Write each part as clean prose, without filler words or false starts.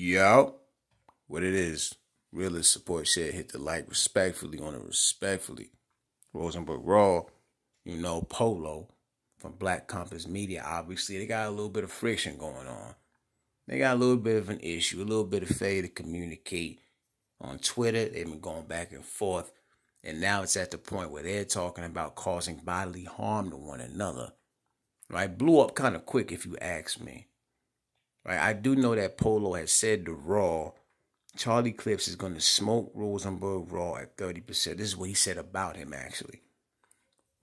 Yo, what it is, realist support share, hit the like respectfully on it respectfully. Rosenberg Raw, Polo from Black Compass Media, obviously, they got a little bit of friction going on. They got a little bit of an issue, a little bit of failure to communicate on Twitter. They've been going back and forth, and now it's at the point where they're talking about causing bodily harm to one another. Right? Blew up kind of quick, if you ask me. Right? I do know that Polo has said to Raw, Charlie Clips is going to smoke Rosenberg Raw at 30%. This is what he said about him, actually.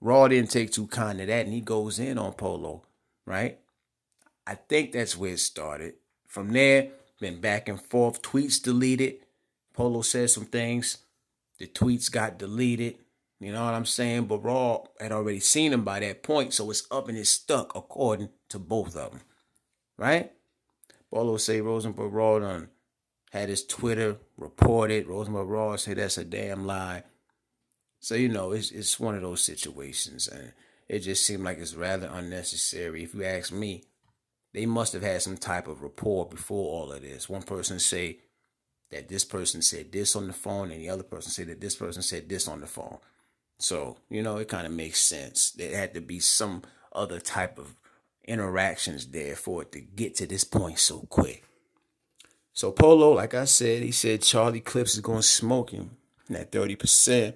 Raw didn't take too kind to that, and he goes in on Polo, right? I think that's where it started. From there, been back and forth. Tweets deleted. Polo said some things. The tweets got deleted. You know what I'm saying? But Raw had already seen him by that point, so it's up and it's stuck according to both of them, right? Polo say Rosenberg Raw done had his Twitter reported. Rosenberg Raw say that's a damn lie. So, it's one of those situations, and it just seemed like it's rather unnecessary. If you ask me, they must have had some type of rapport before all of this. One person say that this person said this on the phone, and the other person said that this person said this on the phone. So, it kind of makes sense. There had to be some other type of interactions there for it to get to this point so quick. So Polo, like I said, he said Charlie Clips is going to smoke him at 30%.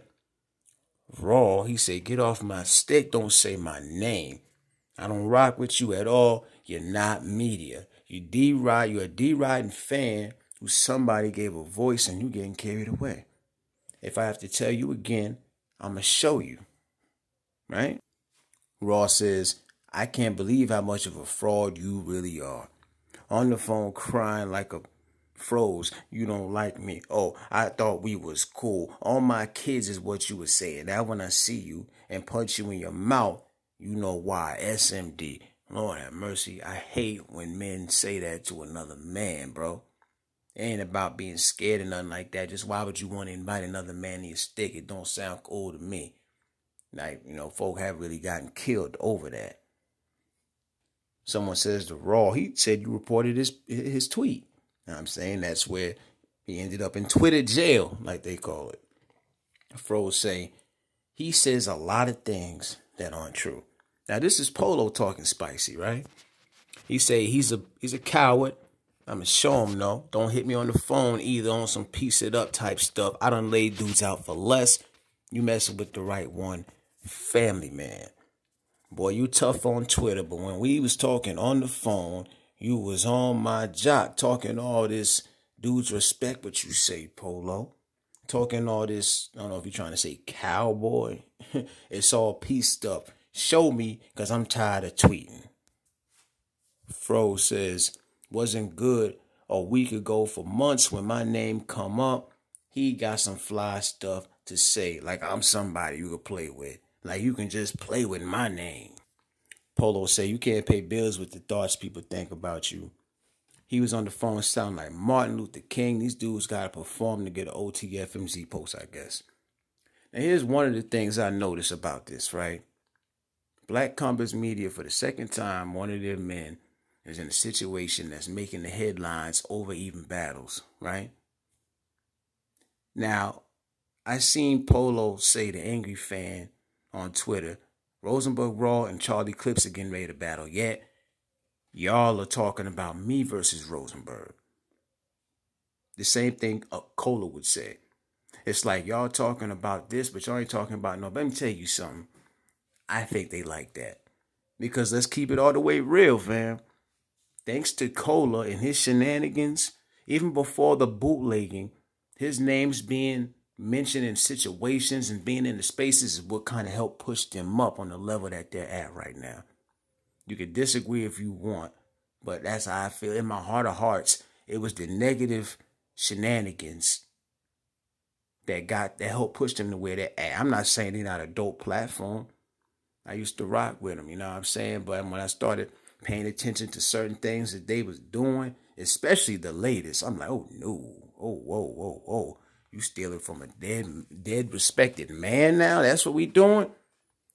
Raw, he said, get off my stick, don't say my name. I don't rock with you at all. You're not media. You're a D-Riding fan who somebody gave a voice and you getting carried away. If I have to tell you again, I'm going to show you. Right? Raw says, I can't believe how much of a fraud you really are. On the phone crying like a froze. You don't like me. Oh, I thought we was cool. All my kids is what you were saying. Now when I see you and punch you in your mouth, you know why. SMD. Lord have mercy. I hate when men say that to another man, bro. It ain't about being scared or nothing like that. Just why would you want to invite another man to your stick? It don't sound cool to me. Like, folk have really gotten killed over that. Someone says to Raw, he said you reported his tweet. Now I'm saying that's where he ended up in Twitter jail, like they call it. Froze say, he says a lot of things that aren't true. Now this is Polo talking spicy, right? He say he's a coward. I'm going to show him, no. Don't hit me on the phone either on some piece it up type stuff. I done laid dudes out for less. You messing with the right one. Family man. Boy, you tough on Twitter, but when we was talking on the phone, you was on my jock talking all this. Dudes respect what you say, Polo. Talking all this, I don't know if you're trying to say cowboy. It's all peace stuff. Show me, because I'm tired of tweeting. Fro says, wasn't good a week ago for months when my name come up. He got some fly stuff to say, like I'm somebody you could play with. Like you can just play with my name. Polo say you can't pay bills with the thoughts people think about you. He was on the phone sounding like Martin Luther King. These dudes got to perform to get an OTFMZ post, I guess. Now here's one of the things I noticed about this, right? Black Compass Media, for the second time, one of their men is in a situation that's making the headlines over even battles, right? Now, I seen Polo say the angry fan on Twitter, Rosenberg Raw and Charlie Clips are getting ready to battle, yet y'all are talking about me versus Rosenberg. The same thing Cola would say. It's like y'all talking about this, but y'all ain't talking about no. But let me tell you something. I think they like that. Because let's keep it all the way real, fam. Thanks to Cola and his shenanigans, even before the bootlegging, his name's being mentioned in situations and being in the spaces is what kind of helped push them up on the level that they're at right now. You can disagree if you want, but that's how I feel. In my heart of hearts, it was the negative shenanigans that helped push them to where they're at. I'm not saying they're not a dope platform. I used to rock with them, you know what I'm saying? But when I started paying attention to certain things that they was doing, especially the latest, I'm like, oh no, oh, whoa. You stealing from a dead respected man now? That's what we doing?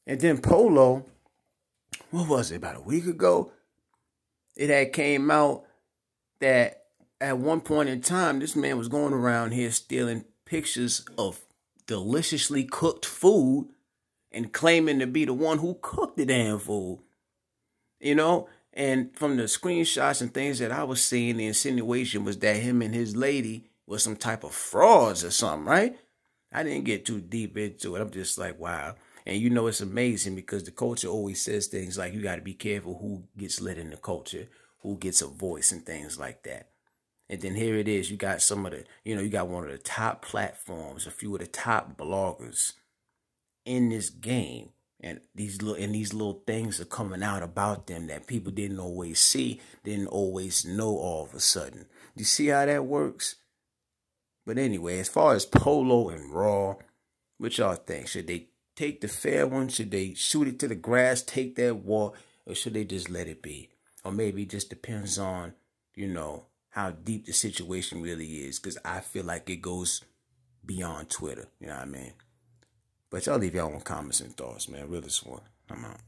And then Polo, what was it, about a week ago? It had came out that at one point in time, this man was going around here stealing pictures of deliciously cooked food and claiming to be the one who cooked the damn food. You know? And from the screenshots and things that I was seeing, the insinuation was that him and his lady was some type of frauds or something, right? I didn't get too deep into it. I'm just like, wow. And you know, it's amazing because the culture always says things like you got to be careful who gets let in the culture, who gets a voice and things like that. And then here it is. You got some of the, you got one of the top platforms, a few of the top bloggers in this game. And these little things are coming out about them that people didn't always see, didn't always know all of a sudden. You see how that works? But anyway, as far as Polo and Raw, what y'all think? Should they take the fair one? Should they shoot it to the grass, take that war? Or should they just let it be? Or maybe it just depends on, how deep the situation really is. Because I feel like it goes beyond Twitter. You know what I mean? But y'all leave your own comments and thoughts, man. Realest one. I'm out.